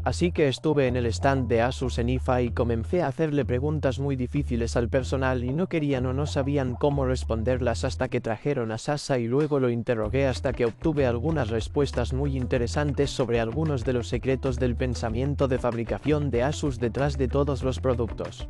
Así que estuve en el stand de Asus en IFA y comencé a hacerle preguntas muy difíciles al personal y no querían o no sabían cómo responderlas hasta que trajeron a Sasa y luego lo interrogué hasta que obtuve algunas respuestas muy interesantes sobre algunos de los secretos del pensamiento de fabricación de Asus detrás de todos los productos.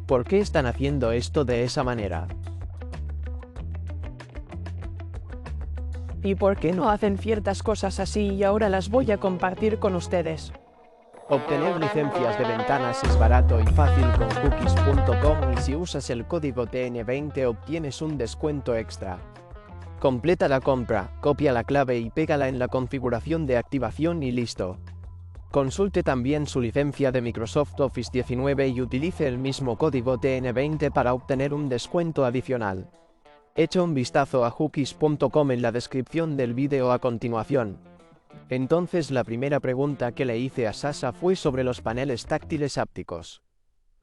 ¿Por qué están haciendo esto de esa manera? ¿Y por qué no hacen ciertas cosas así y ahora las voy a compartir con ustedes? Obtener licencias de ventanas es barato y fácil con cookies.com y si usas el código TN20 obtienes un descuento extra. Completa la compra, copia la clave y pégala en la configuración de activación y listo. Consulte también su licencia de Microsoft Office 19 y utilice el mismo código TN20 para obtener un descuento adicional. Echa un vistazo a cookies.com en la descripción del vídeo a continuación. Entonces la primera pregunta que le hice a Sasa fue sobre los paneles táctiles ápticos.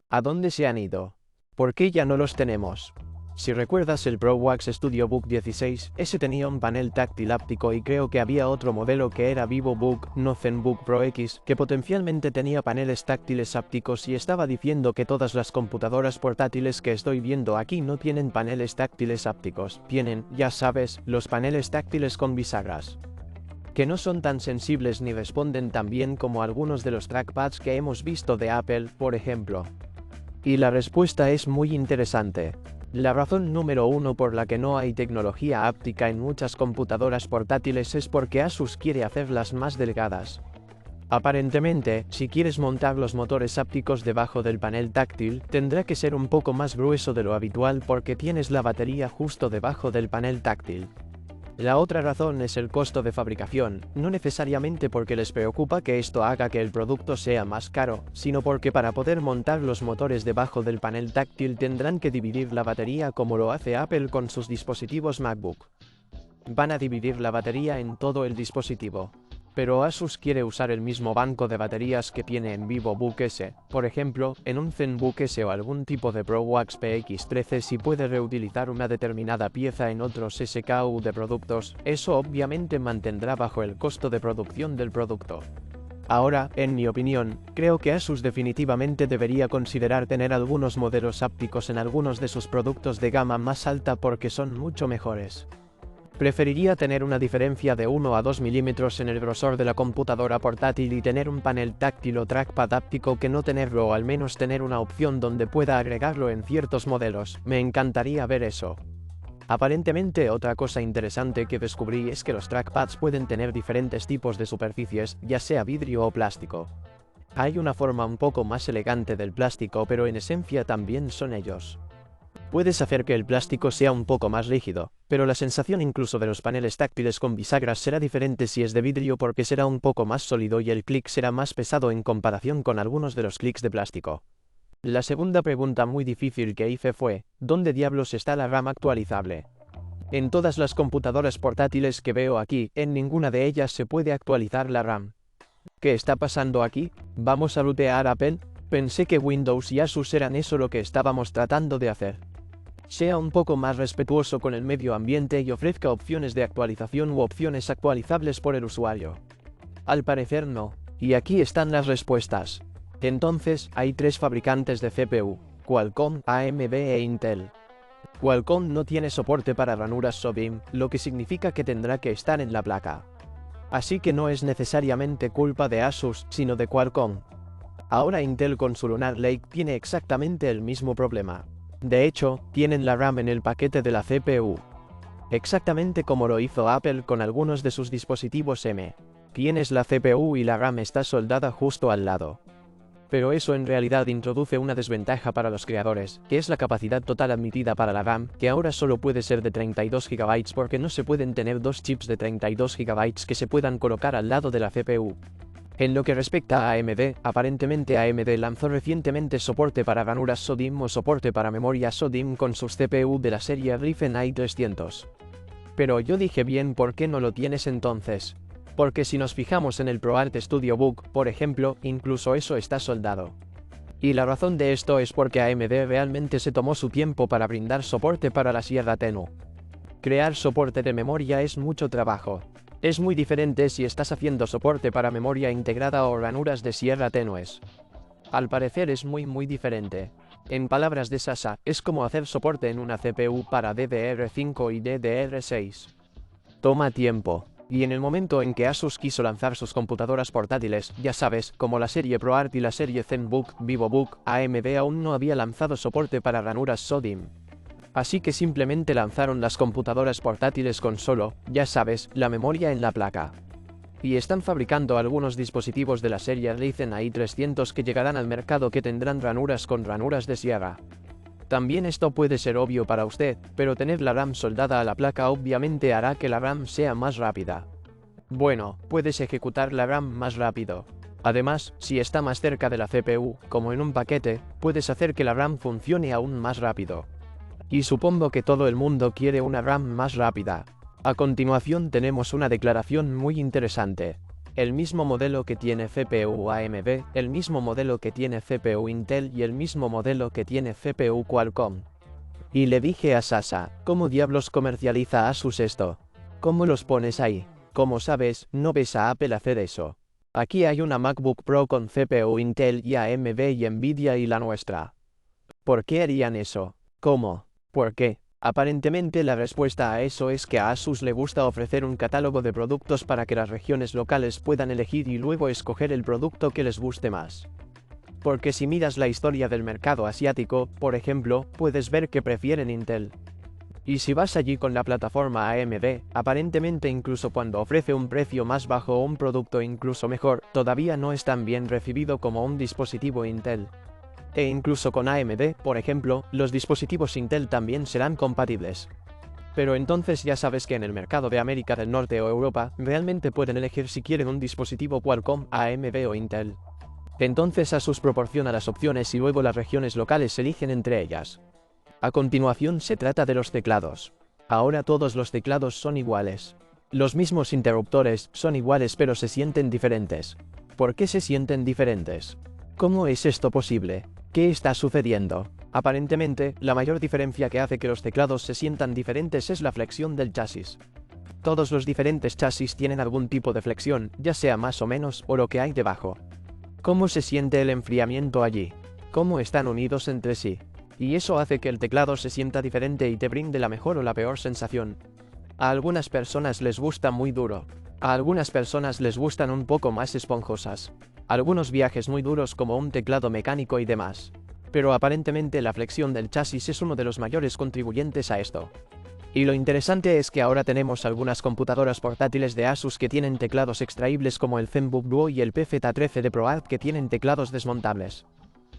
¿A dónde se han ido? ¿Por qué ya no los tenemos? Si recuerdas el ProWax Studio Book 16, ese tenía un panel táctil áptico y creo que había otro modelo que era VivoBook, no ZenBook Pro X, que potencialmente tenía paneles táctiles ápticos y estaba diciendo que todas las computadoras portátiles que estoy viendo aquí no tienen paneles táctiles ápticos, tienen, ya sabes, los paneles táctiles con bisagras. Que no son tan sensibles ni responden tan bien como algunos de los trackpads que hemos visto de Apple, por ejemplo. Y la respuesta es muy interesante. La razón número uno por la que no hay tecnología áptica en muchas computadoras portátiles es porque Asus quiere hacerlas más delgadas. Aparentemente, si quieres montar los motores ápticos debajo del panel táctil, tendrá que ser un poco más grueso de lo habitual porque tienes la batería justo debajo del panel táctil. La otra razón es el costo de fabricación, no necesariamente porque les preocupa que esto haga que el producto sea más caro, sino porque para poder montar los motores debajo del panel táctil tendrán que dividir la batería como lo hace Apple con sus dispositivos MacBook. Van a dividir la batería en todo el dispositivo. Pero Asus quiere usar el mismo banco de baterías que tiene en VivoBook S, por ejemplo, en un ZenBook S o algún tipo de ProWax PX13 si puede reutilizar una determinada pieza en otros SKU de productos, eso obviamente mantendrá bajo el costo de producción del producto. Ahora, en mi opinión, creo que Asus definitivamente debería considerar tener algunos modelos ápticos en algunos de sus productos de gama más alta porque son mucho mejores. Preferiría tener una diferencia de 1 a 2 milímetros en el grosor de la computadora portátil y tener un panel táctil o trackpad áptico que no tenerlo o al menos tener una opción donde pueda agregarlo en ciertos modelos. Me encantaría ver eso. Aparentemente otra cosa interesante que descubrí es que los trackpads pueden tener diferentes tipos de superficies, ya sea vidrio o plástico. Hay una forma un poco más elegante del plástico pero en esencia también son ellos. Puedes hacer que el plástico sea un poco más rígido, pero la sensación incluso de los paneles táctiles con bisagras será diferente si es de vidrio porque será un poco más sólido y el clic será más pesado en comparación con algunos de los clics de plástico. La segunda pregunta muy difícil que hice fue, ¿dónde diablos está la RAM actualizable? En todas las computadoras portátiles que veo aquí, en ninguna de ellas se puede actualizar la RAM. ¿Qué está pasando aquí? ¿Vamos a lootear Apple? Pensé que Windows y Asus eran eso lo que estábamos tratando de hacer. Sea un poco más respetuoso con el medio ambiente y ofrezca opciones de actualización u opciones actualizables por el usuario. Al parecer no. Y aquí están las respuestas. Entonces, hay tres fabricantes de CPU, Qualcomm, AMD e Intel. Qualcomm no tiene soporte para ranuras SODIMM, lo que significa que tendrá que estar en la placa. Así que no es necesariamente culpa de Asus, sino de Qualcomm. Ahora Intel con su Lunar Lake tiene exactamente el mismo problema. De hecho, tienen la RAM en el paquete de la CPU. Exactamente como lo hizo Apple con algunos de sus dispositivos M. Tienes la CPU y la RAM está soldada justo al lado. Pero eso en realidad introduce una desventaja para los creadores, que es la capacidad total admitida para la RAM, que ahora solo puede ser de 32 GB porque no se pueden tener dos chips de 32 GB que se puedan colocar al lado de la CPU. En lo que respecta a AMD, aparentemente AMD lanzó recientemente soporte para ranuras SODIMM o soporte para memoria SODIMM con sus CPU de la serie Ryzen i300. Pero yo dije bien, ¿por qué no lo tienes entonces? Porque si nos fijamos en el ProArt Studio Book, por ejemplo, incluso eso está soldado. Y la razón de esto es porque AMD realmente se tomó su tiempo para brindar soporte para la Sierra Tenue. Crear soporte de memoria es mucho trabajo. Es muy diferente si estás haciendo soporte para memoria integrada o ranuras de sierra tenues. Al parecer es muy diferente. En palabras de Sasa, es como hacer soporte en una CPU para DDR5 y DDR6. Toma tiempo. Y en el momento en que Asus quiso lanzar sus computadoras portátiles, ya sabes, como la serie ProArt y la serie ZenBook, VivoBook, AMD aún no había lanzado soporte para ranuras SODIMM. Así que simplemente lanzaron las computadoras portátiles con solo, ya sabes, la memoria en la placa. Y están fabricando algunos dispositivos de la serie Ryzen AI300 que llegarán al mercado que tendrán ranuras con ranuras de sierra. También esto puede ser obvio para usted, pero tener la RAM soldada a la placa obviamente hará que la RAM sea más rápida. Bueno, puedes ejecutar la RAM más rápido. Además, si está más cerca de la CPU, como en un paquete, puedes hacer que la RAM funcione aún más rápido. Y supongo que todo el mundo quiere una RAM más rápida. A continuación tenemos una declaración muy interesante. El mismo modelo que tiene CPU AMD, el mismo modelo que tiene CPU Intel y el mismo modelo que tiene CPU Qualcomm. Y le dije a Sasa, ¿cómo diablos comercializa Asus esto? ¿Cómo los pones ahí? Como sabes, no ves a Apple hacer eso. Aquí hay una MacBook Pro con CPU Intel y AMD y Nvidia y la nuestra. ¿Por qué harían eso? ¿Cómo? ¿Por qué? Aparentemente la respuesta a eso es que a Asus le gusta ofrecer un catálogo de productos para que las regiones locales puedan elegir y luego escoger el producto que les guste más. Porque si miras la historia del mercado asiático, por ejemplo, puedes ver que prefieren Intel. Y si vas allí con la plataforma AMD, aparentemente incluso cuando ofrece un precio más bajo o un producto incluso mejor, todavía no es tan bien recibido como un dispositivo Intel. E incluso con AMD, por ejemplo, los dispositivos Intel también serán compatibles. Pero entonces ya sabes que en el mercado de América del Norte o Europa, realmente pueden elegir si quieren un dispositivo Qualcomm, AMD o Intel. Entonces Asus proporciona las opciones y luego las regiones locales eligen entre ellas. A continuación se trata de los teclados. Ahora todos los teclados son iguales. Los mismos interruptores son iguales pero se sienten diferentes. ¿Por qué se sienten diferentes? ¿Cómo es esto posible? ¿Qué está sucediendo? Aparentemente, la mayor diferencia que hace que los teclados se sientan diferentes es la flexión del chasis. Todos los diferentes chasis tienen algún tipo de flexión, ya sea más o menos, o lo que hay debajo. ¿Cómo se siente el enfriamiento allí? ¿Cómo están unidos entre sí? Y eso hace que el teclado se sienta diferente y te brinde la mejor o la peor sensación. A algunas personas les gusta muy duro. A algunas personas les gustan un poco más esponjosas. Algunos viajes muy duros como un teclado mecánico y demás. Pero aparentemente la flexión del chasis es uno de los mayores contribuyentes a esto. Y lo interesante es que ahora tenemos algunas computadoras portátiles de Asus que tienen teclados extraíbles como el ZenBook Duo y el PZ13 de ProArt que tienen teclados desmontables.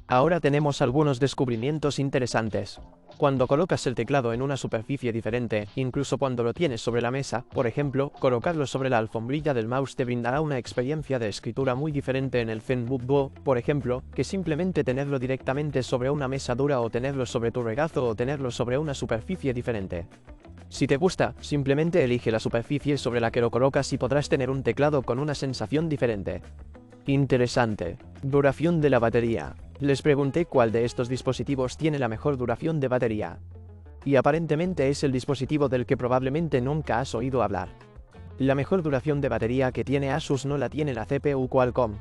Ahora tenemos algunos descubrimientos interesantes. Cuando colocas el teclado en una superficie diferente, incluso cuando lo tienes sobre la mesa, por ejemplo, colocarlo sobre la alfombrilla del mouse te brindará una experiencia de escritura muy diferente en el ZenBook Duo, por ejemplo, que simplemente tenerlo directamente sobre una mesa dura o tenerlo sobre tu regazo o tenerlo sobre una superficie diferente. Si te gusta, simplemente elige la superficie sobre la que lo colocas y podrás tener un teclado con una sensación diferente. Interesante. Duración de la batería. Les pregunté cuál de estos dispositivos tiene la mejor duración de batería. Y aparentemente es el dispositivo del que probablemente nunca has oído hablar. La mejor duración de batería que tiene Asus no la tiene la CPU Qualcomm.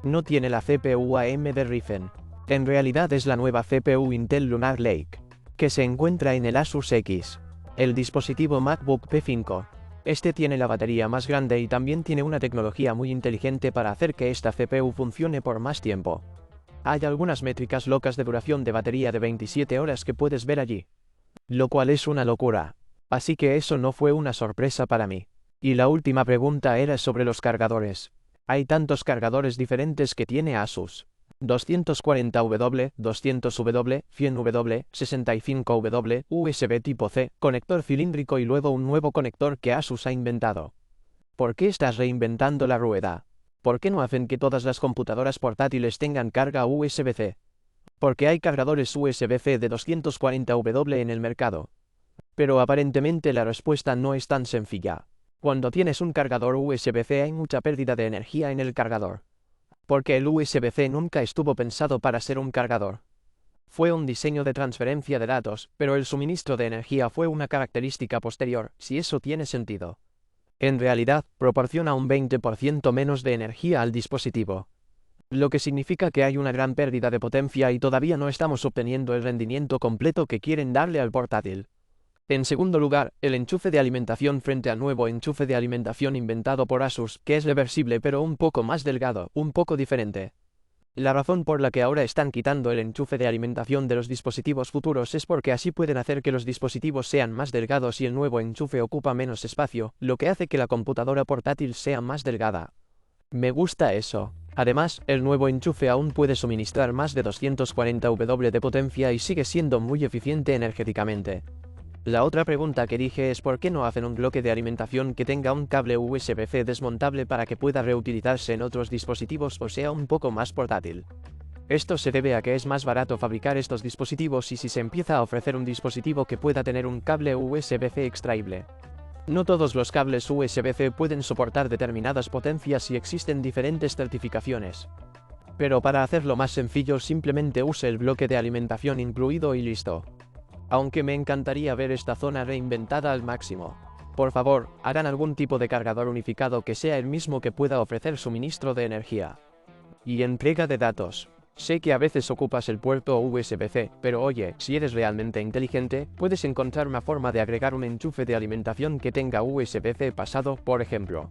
No tiene la CPU AMD Ryzen. En realidad es la nueva CPU Intel Lunar Lake, que se encuentra en el Asus X, el dispositivo MacBook P5. Este tiene la batería más grande y también tiene una tecnología muy inteligente para hacer que esta CPU funcione por más tiempo. Hay algunas métricas locas de duración de batería de 27 horas que puedes ver allí. Lo cual es una locura. Así que eso no fue una sorpresa para mí. Y la última pregunta era sobre los cargadores. Hay tantos cargadores diferentes que tiene Asus. 240W, 200W, 100W, 65W, USB tipo C, conector cilíndrico y luego un nuevo conector que Asus ha inventado. ¿Por qué estás reinventando la rueda? ¿Por qué no hacen que todas las computadoras portátiles tengan carga USB-C? Porque hay cargadores USB-C de 240W en el mercado. Pero aparentemente la respuesta no es tan sencilla. Cuando tienes un cargador USB-C hay mucha pérdida de energía en el cargador. Porque el USB-C nunca estuvo pensado para ser un cargador. Fue un diseño de transferencia de datos, pero el suministro de energía fue una característica posterior, si eso tiene sentido. En realidad, proporciona un 20% menos de energía al dispositivo, lo que significa que hay una gran pérdida de potencia y todavía no estamos obteniendo el rendimiento completo que quieren darle al portátil. En segundo lugar, el enchufe de alimentación frente al nuevo enchufe de alimentación inventado por Asus, que es reversible pero un poco más delgado, un poco diferente. La razón por la que ahora están quitando el enchufe de alimentación de los dispositivos futuros es porque así pueden hacer que los dispositivos sean más delgados y el nuevo enchufe ocupa menos espacio, lo que hace que la computadora portátil sea más delgada. Me gusta eso. Además, el nuevo enchufe aún puede suministrar más de 240 W de potencia y sigue siendo muy eficiente energéticamente. La otra pregunta que dije es por qué no hacen un bloque de alimentación que tenga un cable USB-C desmontable para que pueda reutilizarse en otros dispositivos o sea un poco más portátil. Esto se debe a que es más barato fabricar estos dispositivos y si se empieza a ofrecer un dispositivo que pueda tener un cable USB-C extraíble. No todos los cables USB-C pueden soportar determinadas potencias y existen diferentes certificaciones. Pero para hacerlo más sencillo simplemente use el bloque de alimentación incluido y listo. Aunque me encantaría ver esta zona reinventada al máximo. Por favor, hagan algún tipo de cargador unificado que sea el mismo que pueda ofrecer suministro de energía. Y entrega de datos. Sé que a veces ocupas el puerto USB-C, pero oye, si eres realmente inteligente, puedes encontrar una forma de agregar un enchufe de alimentación que tenga USB-C pasado, por ejemplo.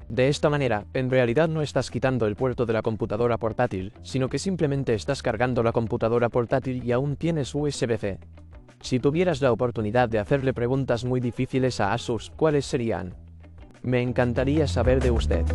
De esta manera, en realidad no estás quitando el puerto de la computadora portátil, sino que simplemente estás cargando la computadora portátil y aún tienes USB-C. Si tuvieras la oportunidad de hacerle preguntas muy difíciles a Asus, ¿cuáles serían? Me encantaría saber de usted.